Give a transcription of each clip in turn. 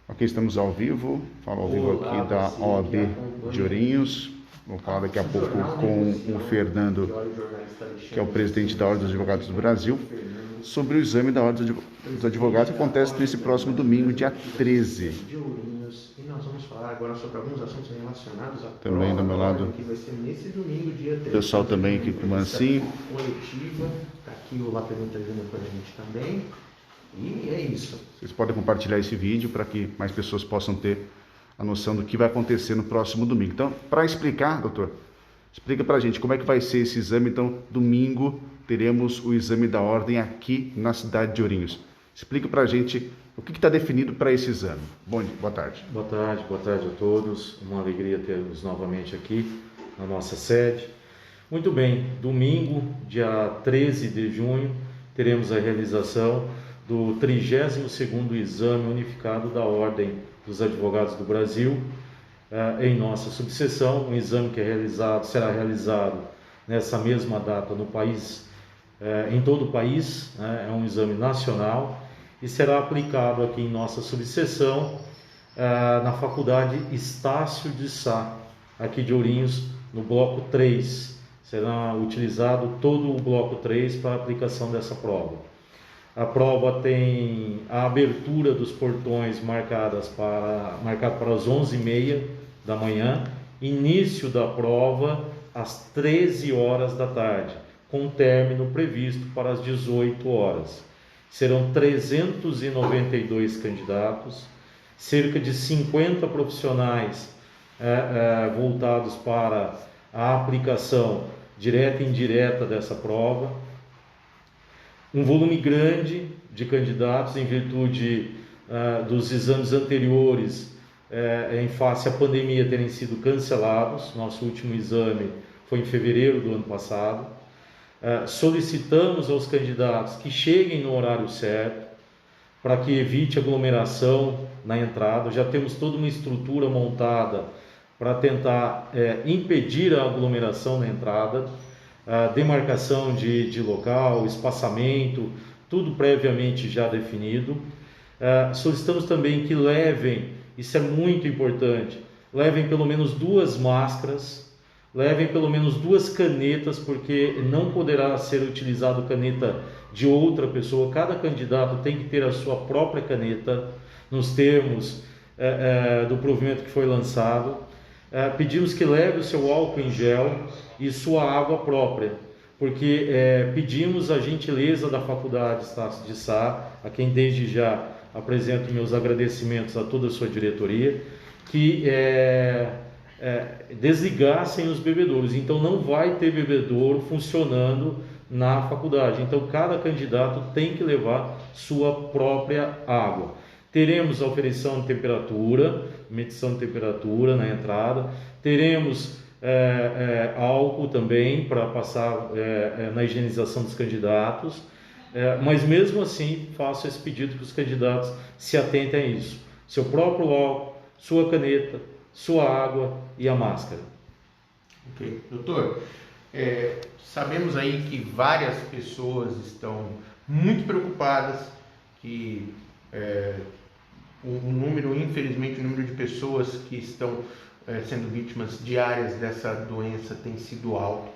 Aqui estamos ao vivo, falo ao vivo aqui da OAB de Ourinhos. Vou falar daqui a pouco com o Fernando, que é o presidente da Ordem dos Advogados do Brasil, sobre o exame da Ordem dos Advogados que acontece nesse próximo domingo, dia 13. E nós vamos falar agora sobre alguns assuntos relacionados à também do meu lado, que vai ser nesse domingo, dia 13. O pessoal também aqui com o Mancinho. Coletiva, tá aqui o La Pergunta Júnior com a gente também. E é isso. Vocês podem compartilhar esse vídeo para que mais pessoas possam ter a noção do que vai acontecer no próximo domingo. Então, para explicar, doutor, explica para a gente como é que vai ser esse exame. Então, domingo teremos o exame da ordem aqui na cidade de Ourinhos. Explica para a gente o que está definido para esse exame. Boa tarde. Boa tarde a todos. Uma alegria ter-nos novamente aqui na nossa sede. Muito bem, domingo, dia 13 de junho, teremos a realização do 32º Exame Unificado da Ordem dos Advogados do Brasil, em nossa subseção, um exame que será realizado nessa mesma data no país, em todo o país, é um exame nacional e será aplicado aqui em nossa subseção, na Faculdade Estácio de Sá, aqui de Ourinhos, no bloco 3. Será utilizado todo o bloco 3 para a aplicação dessa prova. A prova tem a abertura dos portões marcado para as 11h30 da manhã, início da prova às 13 horas da tarde, com término previsto para as 18 horas. Serão 392 candidatos, cerca de 50 profissionais voltados para a aplicação direta e indireta dessa prova. Um volume grande de candidatos em virtude dos exames anteriores em face à pandemia terem sido cancelados. Nosso último exame foi em fevereiro do ano passado. Solicitamos aos candidatos que cheguem no horário certo para que evite aglomeração na entrada. Já temos toda uma estrutura montada para tentar impedir a aglomeração na entrada. Demarcação de local, espaçamento, tudo previamente já definido. Solicitamos também que levem, isso é muito importante, levem pelo menos 2 máscaras, levem pelo menos 2 canetas, porque não poderá ser utilizado caneta de outra pessoa. Cada candidato tem que ter a sua própria caneta, nos termos do provimento que foi lançado. Pedimos que leve o seu álcool em gel e sua água própria, porque pedimos a gentileza da Faculdade Estácio de Sá, a quem desde já apresento meus agradecimentos a toda a sua diretoria, que desligassem os bebedouros. Então não vai ter bebedouro funcionando na faculdade, então cada candidato tem que levar sua própria água. Teremos a oferição de temperatura, medição de temperatura na entrada, teremos álcool também para passar na higienização dos candidatos, mas mesmo assim faço esse pedido que os candidatos se atentem a isso: seu próprio álcool, sua caneta, sua água e a máscara. Ok, doutor, sabemos aí que várias pessoas estão muito preocupadas, que infelizmente o número de pessoas que estão sendo vítimas diárias dessa doença tem sido alto,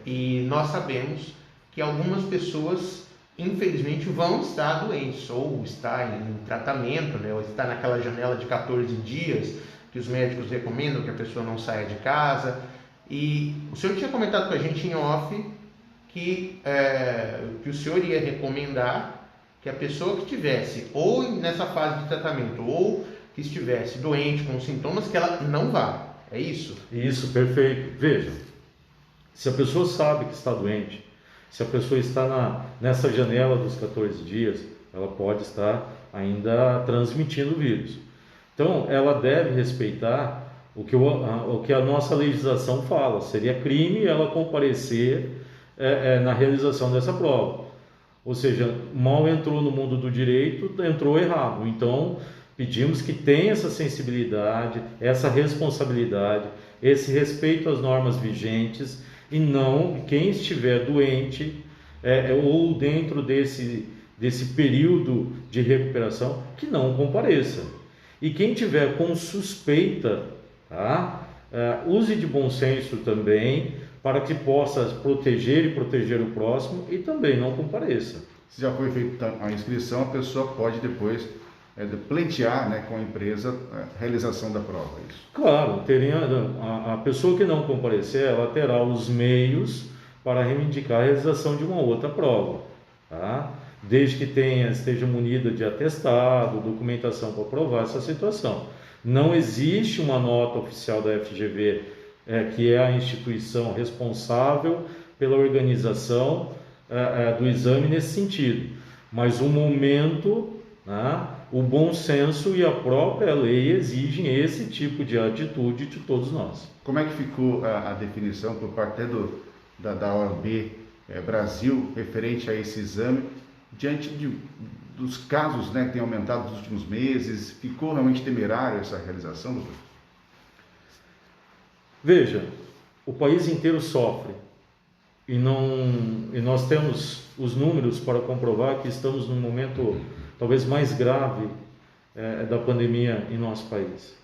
e nós sabemos que algumas pessoas infelizmente vão estar doentes, ou estar em tratamento, ou estar naquela janela de 14 dias que os médicos recomendam que a pessoa não saia de casa. E o senhor tinha comentado com a gente em off que o senhor ia recomendar que a pessoa que estivesse ou nessa fase de tratamento ou que estivesse doente com sintomas, que ela não vá. É isso? Isso, perfeito. Veja, se a pessoa sabe que está doente, se a pessoa está nessa janela dos 14 dias, ela pode estar ainda transmitindo o vírus. Então, ela deve respeitar o que a nossa legislação fala. Seria crime ela comparecer na realização dessa prova. Ou seja, mal entrou no mundo do direito, entrou errado. Então, pedimos que tenha essa sensibilidade, essa responsabilidade, esse respeito às normas vigentes, e não quem estiver doente ou dentro desse período de recuperação, que não compareça. E quem tiver com suspeita, tá? Use de bom senso também, para que possa proteger e proteger o próximo, e também não compareça. Se já foi feita a inscrição, a pessoa pode depois pleitear, né, com a empresa a realização da prova. Isso. Claro, a pessoa que não comparecer, ela terá os meios para reivindicar a realização de uma outra prova, tá? Desde que esteja munida de atestado, documentação para provar essa situação. Não existe uma nota oficial da FGV, que é a instituição responsável pela organização do exame nesse sentido, mas o momento, né, o bom senso e a própria lei exigem esse tipo de atitude de todos nós. Como é que ficou a definição por parte da OAB Brasil referente a esse exame, diante dos casos, né, que têm aumentado nos últimos meses? Ficou realmente temerário essa realização, doutor? Veja, o país inteiro sofre e nós temos os números para comprovar que estamos num momento talvez mais grave da pandemia em nosso país.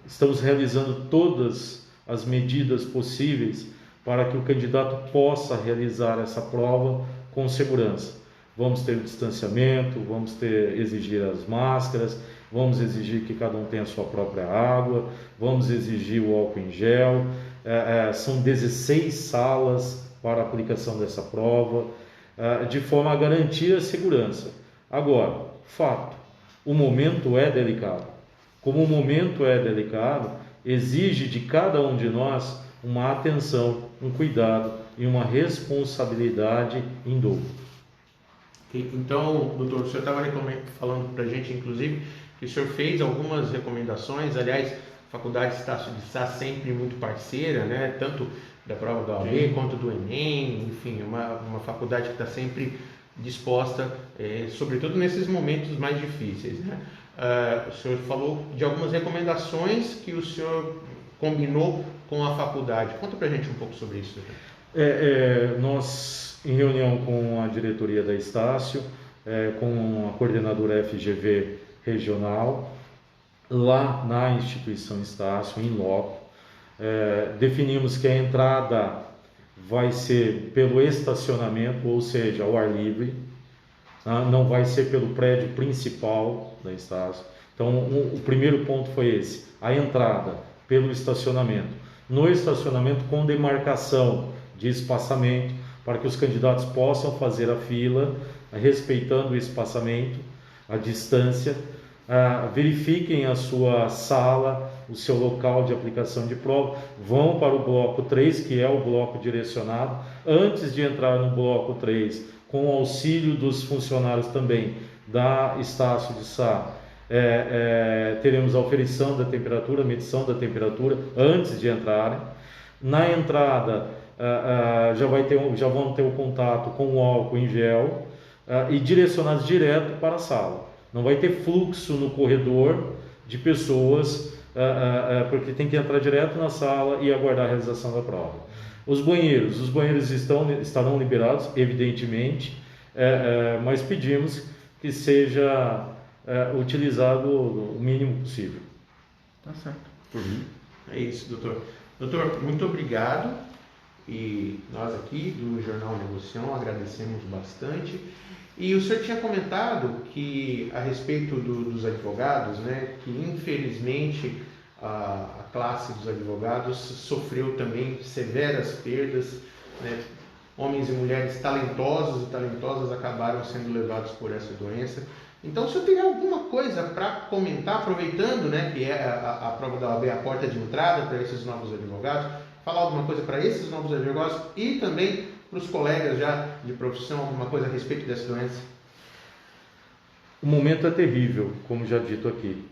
Estamos realizando todas as medidas possíveis para que o candidato possa realizar essa prova com segurança. Vamos ter o distanciamento, vamos exigir as máscaras, vamos exigir que cada um tenha a sua própria água, vamos exigir o álcool em gel. São 16 salas para a aplicação dessa prova, de forma a garantir a segurança. Agora, fato, o momento é delicado. Como o momento é delicado, exige de cada um de nós uma atenção, um cuidado e uma responsabilidade em dobro. Então, doutor, o senhor estava falando para a gente, inclusive, que o senhor fez algumas recomendações. Aliás, a Faculdade Estácio de Sá sempre muito parceira, né? Tanto da prova da OAB quanto do Enem, enfim, uma faculdade que está sempre disposta, sobretudo nesses momentos mais difíceis, né? O senhor falou de algumas recomendações que o senhor combinou com a faculdade. Conta para a gente um pouco sobre isso, doutor. Nós, em reunião com a diretoria da Estácio, com a coordenadora FGV regional, lá na instituição Estácio, em loco, definimos que a entrada vai ser pelo estacionamento, ou seja, ao ar livre, não vai ser pelo prédio principal da Estácio. Então, o primeiro ponto foi esse, a entrada pelo estacionamento. No estacionamento com demarcação de espaçamento, para que os candidatos possam fazer a fila, respeitando o espaçamento, a distância, verifiquem a sua sala, o seu local de aplicação de prova, vão para o bloco 3, que é o bloco direcionado. Antes de entrar no bloco 3, com o auxílio dos funcionários também da Estácio de Sá, teremos a oferição da temperatura, medição da temperatura antes de entrarem. Na entrada, já vão ter o contato com o álcool em gel e direcionados direto para a sala. Não vai ter fluxo no corredor de pessoas, porque tem que entrar direto na sala e aguardar a realização da prova. Os banheiros estarão liberados, evidentemente, mas pedimos que seja utilizado o mínimo possível. Tá certo. Por mim. É isso, doutor. Doutor, muito obrigado. E nós aqui do Jornal Negocião agradecemos bastante. E o senhor tinha comentado que a respeito dos advogados, né, que infelizmente a classe dos advogados sofreu também severas perdas, né? Homens e mulheres talentosos e talentosas acabaram sendo levados por essa doença. Então, se eu teria alguma coisa para comentar, aproveitando, né, que a prova da OAB é a porta de entrada para esses novos advogados, falar alguma coisa para esses novos advogados e também para os colegas já de profissão, alguma coisa a respeito dessa doença? O momento é terrível, como já dito aqui,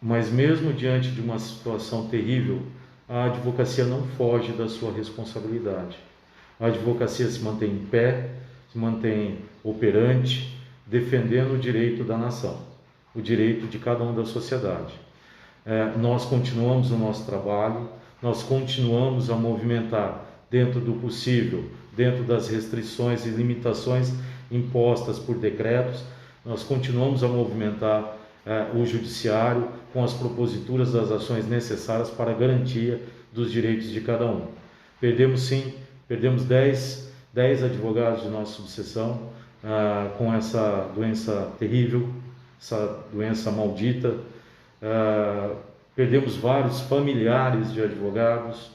mas mesmo diante de uma situação terrível, a advocacia não foge da sua responsabilidade. A advocacia se mantém em pé, se mantém operante, defendendo o direito da nação, o direito de cada um da sociedade. Nós continuamos o nosso trabalho, nós continuamos a movimentar dentro do possível, dentro das restrições e limitações impostas por decretos. Nós continuamos a movimentar o judiciário com as proposituras das ações necessárias para a garantia dos direitos de cada um. Perdemos 10 advogados de nossa subseção com essa doença terrível, essa doença maldita. Perdemos vários familiares de advogados,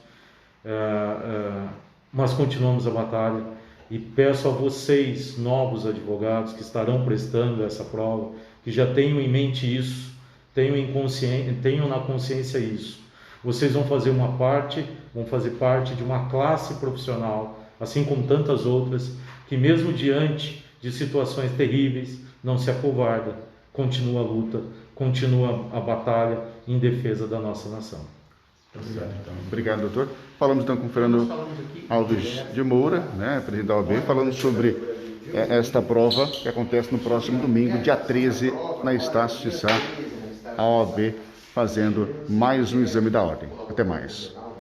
mas continuamos a batalha e peço a vocês, novos advogados que estarão prestando essa prova, que já tenham em mente isso, tenham na consciência isso. Vocês vão fazer parte de uma classe profissional, assim como tantas outras, que mesmo diante de situações terríveis, não se acovarda, continua a luta, continua a batalha em defesa da nossa nação. Obrigado, doutor. Falamos então com o Fernando Alves de Moura, né, presidente da OAB, falando sobre esta prova que acontece no próximo domingo, dia 13, na Estácio de Sá, a OAB fazendo mais um exame da ordem. Até mais.